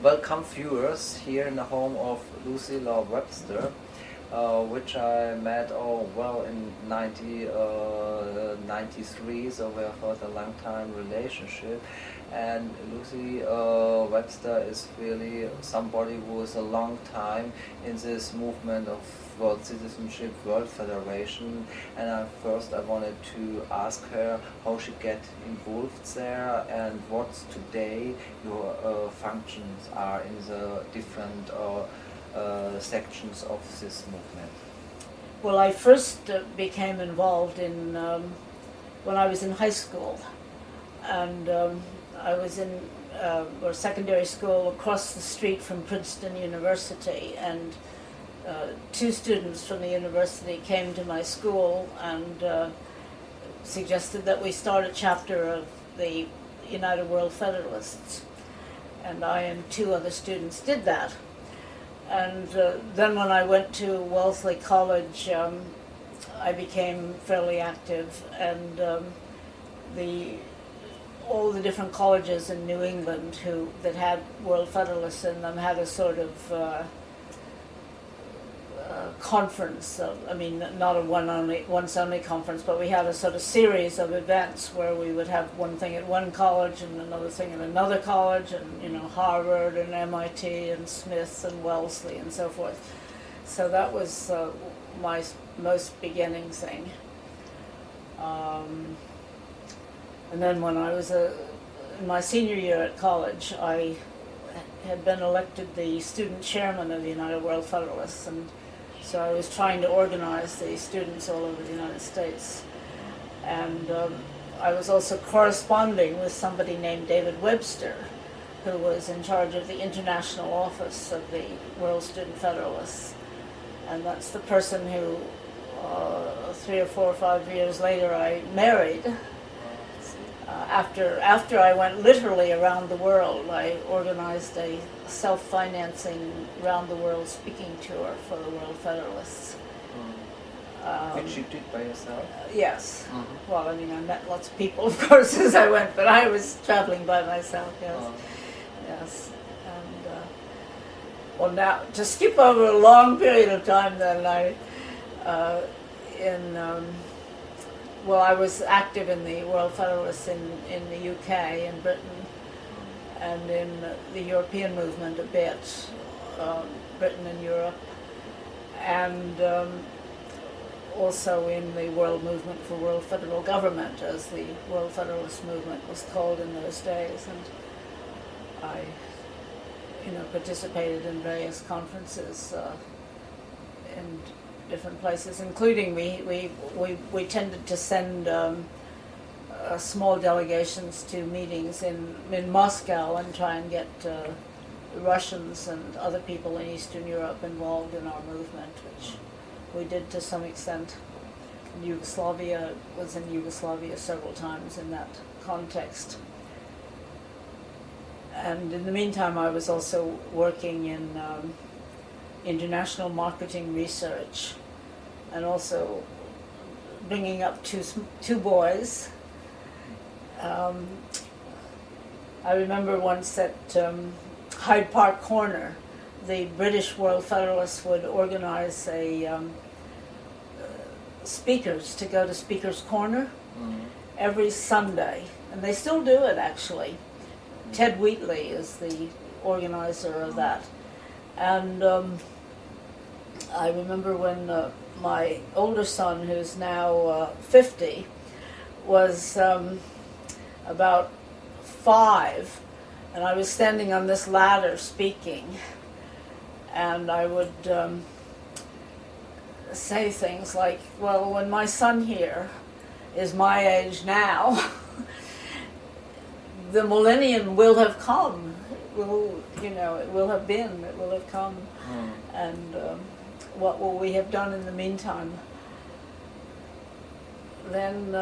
welcome viewers here in the home of Lucy Law Webster, which I met in 93, so we have had a long time relationship. And Lucy Webster is really somebody who is a long time in this movement of world citizenship, World Federation, and first I wanted to ask her how she get involved there and what today your functions are in the different sections of this movement. Well, I first became involved in when I was in high school, and I was in secondary school across the street from Princeton University, and two students from the university came to my school and suggested that we start a chapter of the United World Federalists, and I and two other students did that. And then when I went to Wellesley College, I became fairly active, and all the different colleges in New England that had World Federalists in them had a sort of conference. Not a once only conference, but we had a sort of series of events where we would have one thing at one college and another thing at another college, and Harvard and MIT and Smith and Wellesley and so forth. So that was my most beginning thing. And then when I was in my senior year at college, I had been elected the student chairman of the United World Federalists, and so I was trying to organize the students all over the United States. And I was also corresponding with somebody named David Webster, who was in charge of the international office of the World Student Federalists. And that's the person who 3 or 4 or 5 years later I married. After I went literally around the world, I organized a self-financing round-the-world speaking tour for the World Federalists. Which you did by yourself? Yes. Mm-hmm. Well, I met lots of people, of course, as I went, but I was traveling by myself, yes. Yes. And, now, to skip over a long period of time, then I was active in the World Federalists in the UK and Britain, and in the European movement a bit, Britain and Europe, and also in the World Movement for World Federal Government, as the World Federalist Movement was called in those days. And I participated in various conferences in different places, including we tended to send small delegations to meetings in Moscow and try and get Russians and other people in Eastern Europe involved in our movement, which we did to some extent. Was in Yugoslavia several times in that context. And in the meantime, I was also working in international marketing research, and also bringing up two boys. I remember once at Hyde Park Corner, the British World Federalists would organize speakers to go to Speaker's Corner every Sunday, and they still do it actually. Ted Wheatley is the organizer of that. And I remember when my older son, who's now 50, was about 5, and I was standing on this ladder speaking, and I would say things like, well, when my son here is my age now, the millennium will have come. It will have come. And what will we have done in the meantime? Then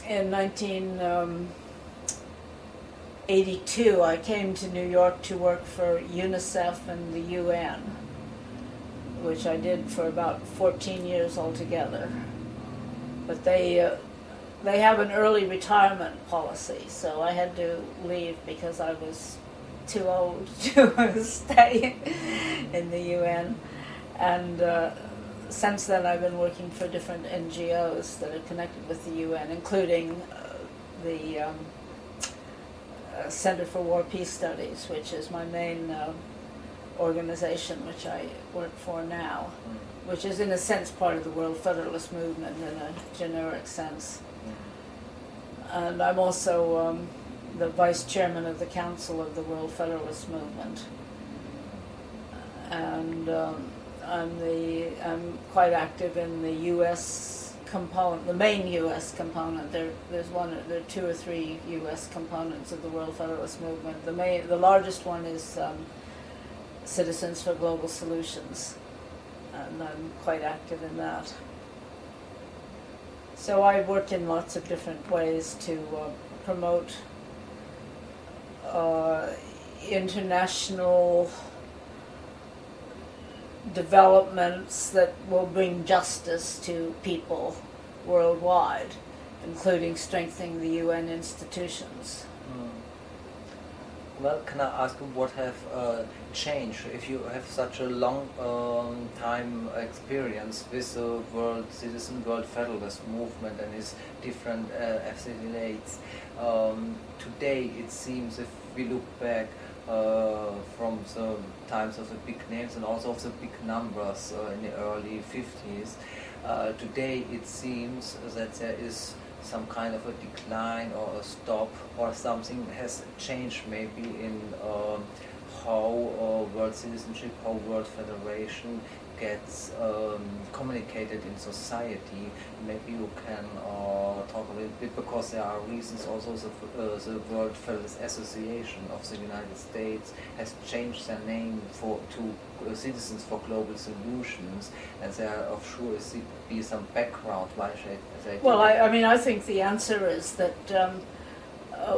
in 1982, I came to New York to work for UNICEF and the UN, which I did for about 14 years altogether. But they have an early retirement policy, so I had to leave because I was too old to stay in the UN. And since then I've been working for different NGOs that are connected with the UN, including the Center for War Peace Studies, which is my main organization, which I work for now, which is in a sense part of the World Federalist Movement in a generic sense. And I'm also the vice chairman of the Council of the World Federalist Movement. And I'm quite active in the U.S. component, the main U.S. component. There are 2 or 3 U.S. components of the World Federalist Movement. The largest one is Citizens for Global Solutions, and I'm quite active in that. So I work in lots of different ways to promote international developments that will bring justice to people worldwide, including strengthening the UN institutions. Well, can I ask you what have changed if you have such a long time experience with the World Federalist Movement and its different affiliates? Today it seems, if we look back from the times of the big names and also of the big numbers in the early 50s, today it seems that there is some kind of a decline or a stop, or something has changed maybe in how world citizenship, how world federation gets communicated in society. Maybe you can talk a little bit, because there are reasons also. The World Federalist Association of the United States has changed their name to Citizens for Global Solutions, and there of sure be some background why they Well, I think the answer is that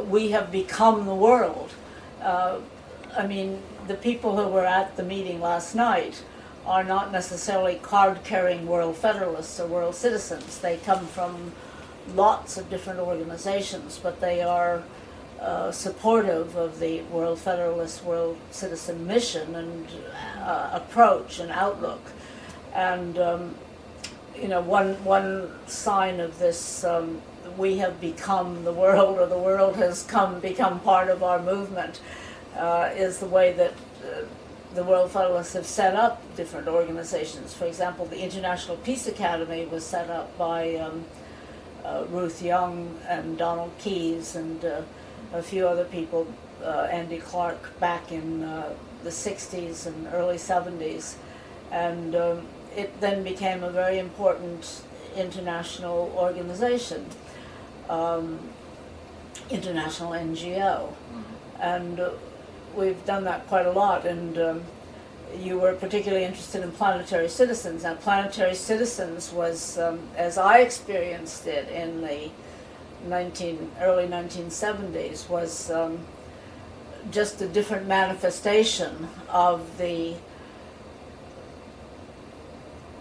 we have become the world. The people who were at the meeting last night are not necessarily card-carrying world federalists or world citizens. They come from lots of different organizations, but they are supportive of the World Federalist World Citizen mission and approach and outlook. And one sign of this, we have become the world, or the world has become part of our movement, is the way that the World Federalists have set up different organizations. For example, the International Peace Academy was set up by Ruth Young and Donald Keyes and a few other people, Andy Clark, back in the 60s and early 70s. And it then became a very important international organization, international NGO. And we've done that quite a lot, and you were particularly interested in Planetary Citizens. Now, Planetary Citizens was, as I experienced it in the early 1970s, was just a different manifestation of the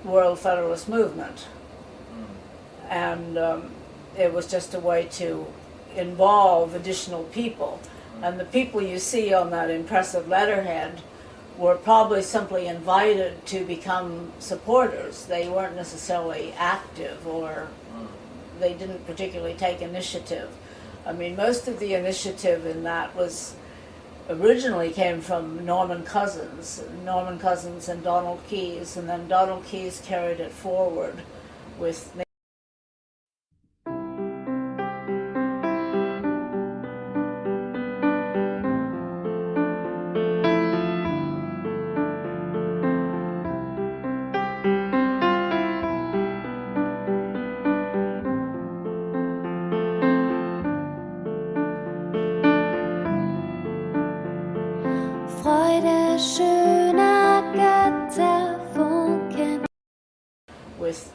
World Federalist Movement. And it was just a way to involve additional people. And the people you see on that impressive letterhead were probably simply invited to become supporters. They weren't necessarily active, or they didn't particularly take initiative. Most of the initiative in that originally came from Norman Cousins and Donald Keyes, and then Donald Keyes carried it forward with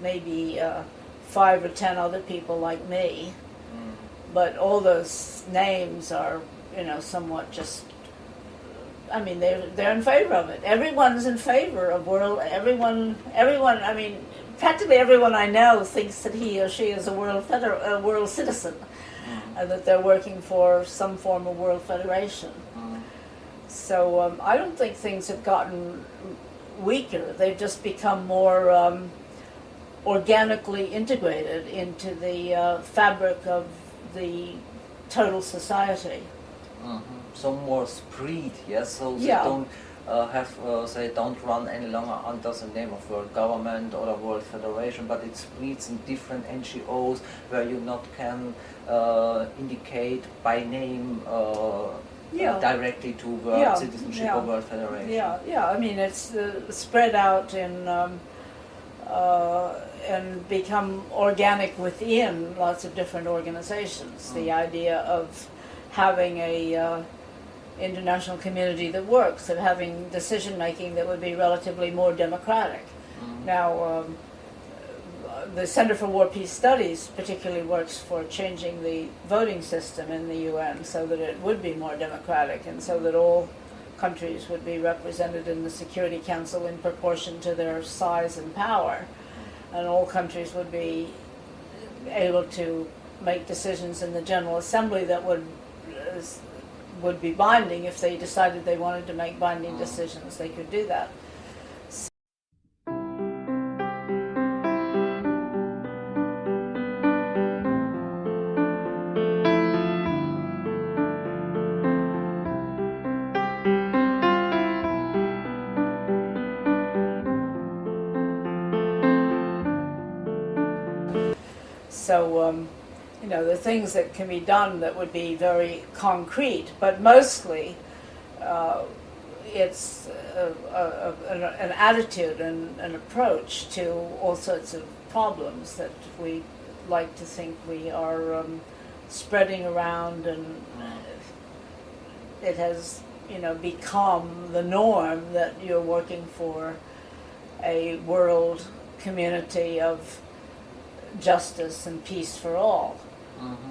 maybe 5 or 10 other people like me, but all those names are, somewhat just. They're in favor of it. Everyone's in favor of everyone. Practically everyone I know thinks that he or she is a world citizen, and that they're working for some form of world federation. So I don't think things have gotten weaker. They've just become more organically integrated into the fabric of the total society. So more spread, yes. So they Yeah. don't they don't run any longer under the name of World Government or the World Federation, but it spreads in different NGOs where you not can indicate by name directly to World Citizenship or World Federation. Yeah. I mean, it's spread out in and become organic within lots of different organizations. The idea of having a international community that works, of having decision making that would be relatively more democratic. Now, the Center for War Peace Studies particularly works for changing the voting system in the UN so that it would be more democratic and so that all countries would be represented in the Security Council in proportion to their size and power, and all countries would be able to make decisions in the General Assembly that would be binding. If they decided they wanted to make binding decisions, they could do that. So, you know, the things that can be done that would be very concrete, but mostly it's an attitude and an approach to all sorts of problems that we like to think we are spreading around, and it has, you know, become the norm that you're working for a world community of justice and peace for all.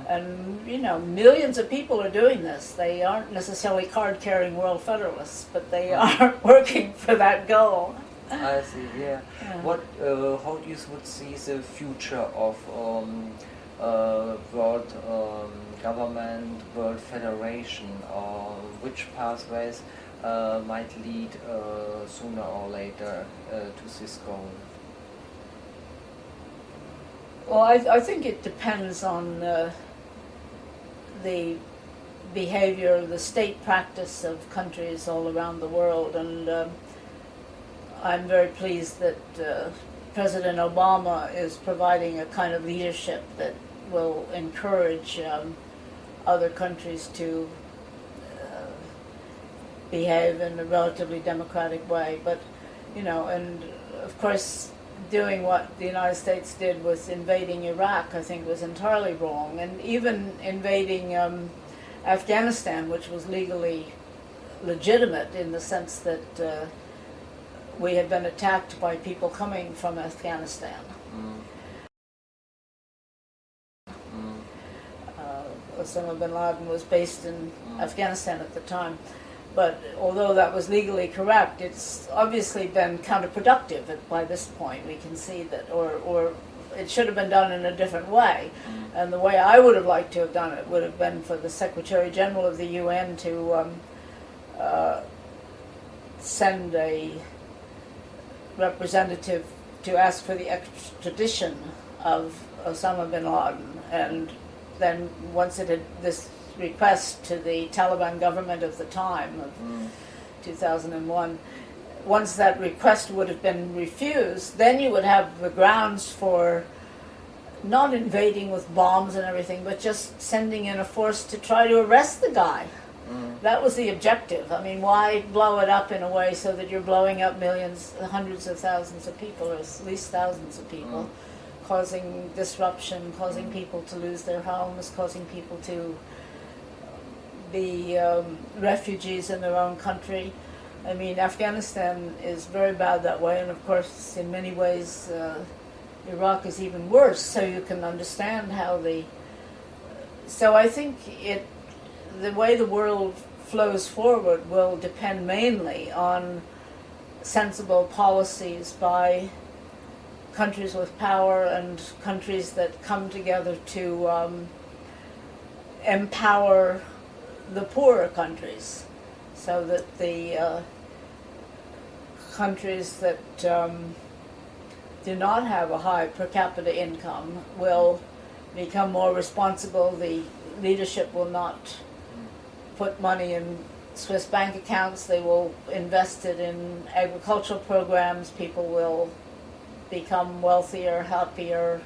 And, you know, millions of people are doing this. They aren't necessarily card-carrying World Federalists, but they are working for that goal. I see, yeah. What, how do you would see the future of World Government, World Federation, or which pathways might lead sooner or later to this goal? Well, I think it depends on the behavior, the state practice of countries all around the world, and I'm very pleased that President Obama is providing a kind of leadership that will encourage other countries to behave in a relatively democratic way. But, you know, and of course, doing what the United States did with invading Iraq, I think, was entirely wrong. And even invading Afghanistan, which was legally legitimate in the sense that we had been attacked by people coming from Afghanistan. Osama bin Laden was based in Afghanistan at the time. But although that was legally correct, it's obviously been counterproductive by this point. We can see that, or it should have been done in a different way. And the way I would have liked to have done it would have been for the Secretary General of the UN to send a representative to ask for the extradition of Osama bin Laden. And then once it had this request to the Taliban government of the time of 2001, once that request would have been refused, then you would have the grounds for not invading with bombs and everything, but just sending in a force to try to arrest the guy. That was the objective. I mean, why blow it up in a way so that you're blowing up millions, hundreds of thousands of people, or at least thousands of people, causing disruption, causing people to lose their homes, causing people to be refugees in their own country. I mean, Afghanistan is very bad that way, and of course, in many ways, Iraq is even worse, so you can understand how so I think the way the world flows forward will depend mainly on sensible policies by countries with power and countries that come together to empower the poorer countries so that the countries that do not have a high per capita income will become more responsible. The leadership will not put money in Swiss bank accounts. They will invest it in agricultural programs. People will become wealthier, happier,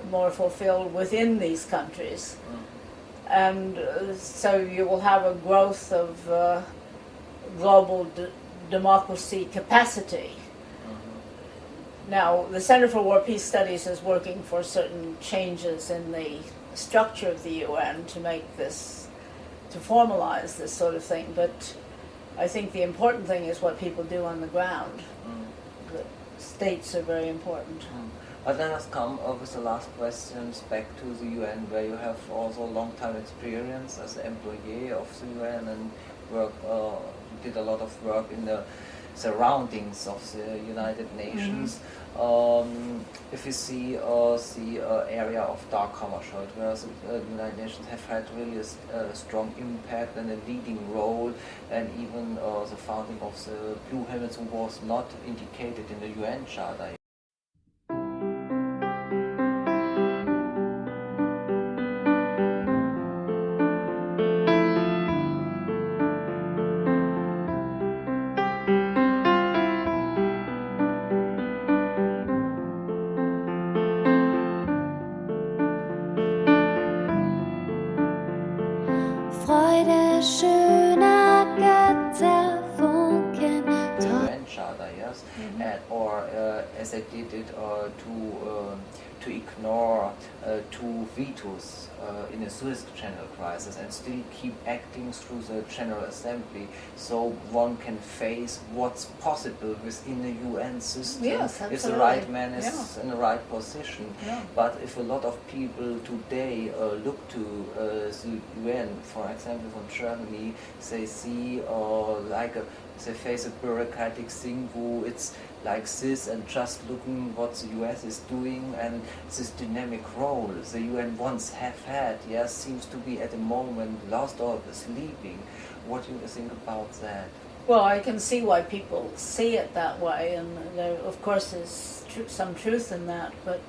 more fulfilled within these countries. And so you will have a growth of global democracy capacity. Now, the Center for War Peace Studies is working for certain changes in the structure of the UN to make this, to formalize this sort of thing, but I think the important thing is what people do on the ground. The states are very important. But let us come with the last questions back to the UN, where you have also long-time experience as an employee of the UN and did a lot of work in the surroundings of the United Nations. If you see the area of dark commercial, where the United Nations have had really a strong impact and a leading role, and even the founding of the Blue Helmets, who was not indicated in the UN Charter. Freude, schöner Götter, Funken, UN Charter, yes, and, or as they did it to ignore two vetoes in the Suez Canal crisis and still keep acting through the General Assembly, so one can face what's possible within the UN system. Yes, if the right man is in the right position. But if a lot of people today look to the UN, for example from Germany, they see they face a bureaucratic thing who it's like this, and just looking what the US is doing, and this dynamic role the UN once have had, yes, seems to be at the moment lost or sleeping. What do you think about that? Well, I can see why people see it that way, and there, of course, is some truth in that, but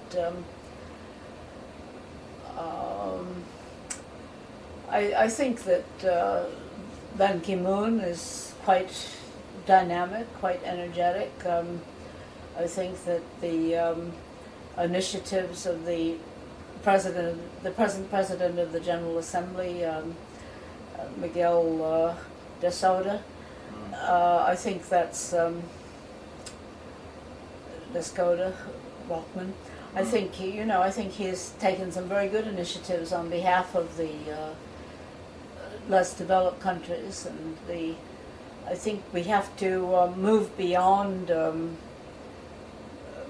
I think that Ban Ki-moon is quite dynamic, quite energetic. I think that the initiatives of the present president of the General Assembly, Miguel de Souda, I think that's de Souda, Rockman. I think I think he's taken some very good initiatives on behalf of the less developed countries, and I think we have to move beyond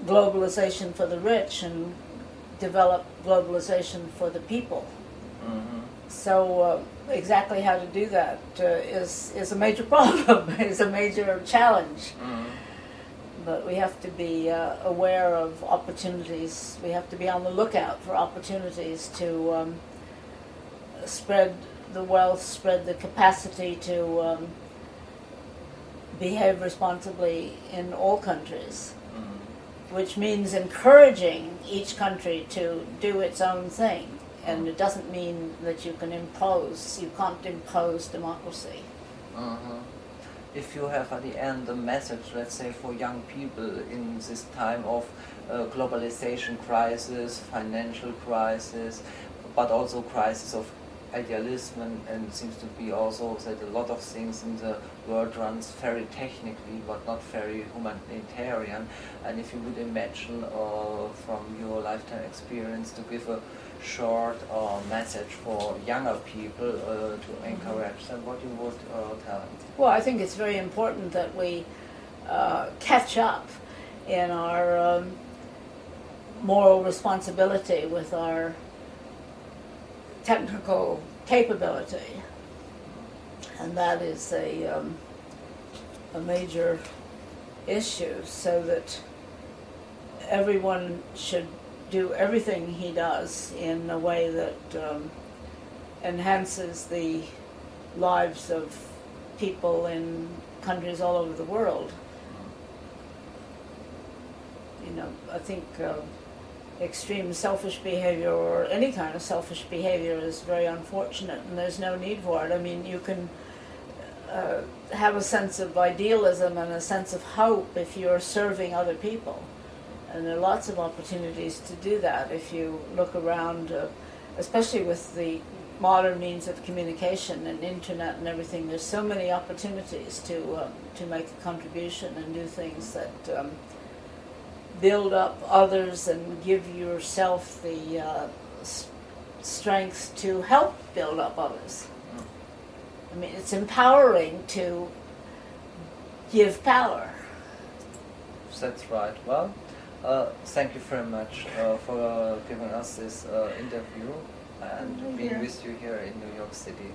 globalization for the rich and develop globalization for the people. So exactly how to do that is a major problem, is a major challenge. But we have to be aware of opportunities. We have to be on the lookout for opportunities to spread the wealth, spread the capacity to behave responsibly in all countries, which means encouraging each country to do its own thing. And it doesn't mean that you can't impose democracy. If you have at the end a message, let's say, for young people in this time of globalization crisis, financial crisis, but also crisis of idealism, and seems to be also that a lot of things in the world runs very technically but not very humanitarian, and if you would imagine from your lifetime experience to give a short message for younger people to encourage them, what you would tell them? Well, I think it's very important that we catch up in our moral responsibility with our technical capability, and that is a major issue, so that everyone should do everything he does in a way that enhances the lives of people in countries all over the world. You know, I think extreme selfish behavior or any kind of selfish behavior is very unfortunate, and there's no need for it. I mean, you can have a sense of idealism and a sense of hope if you're serving other people. And there are lots of opportunities to do that if you look around, especially with the modern means of communication and internet and everything. There's so many opportunities to make a contribution and do things that build up others and give yourself the strength to help build up others. I mean, it's empowering to give power. That's right. Well, thank you very much for giving us this interview and being with you here in New York City.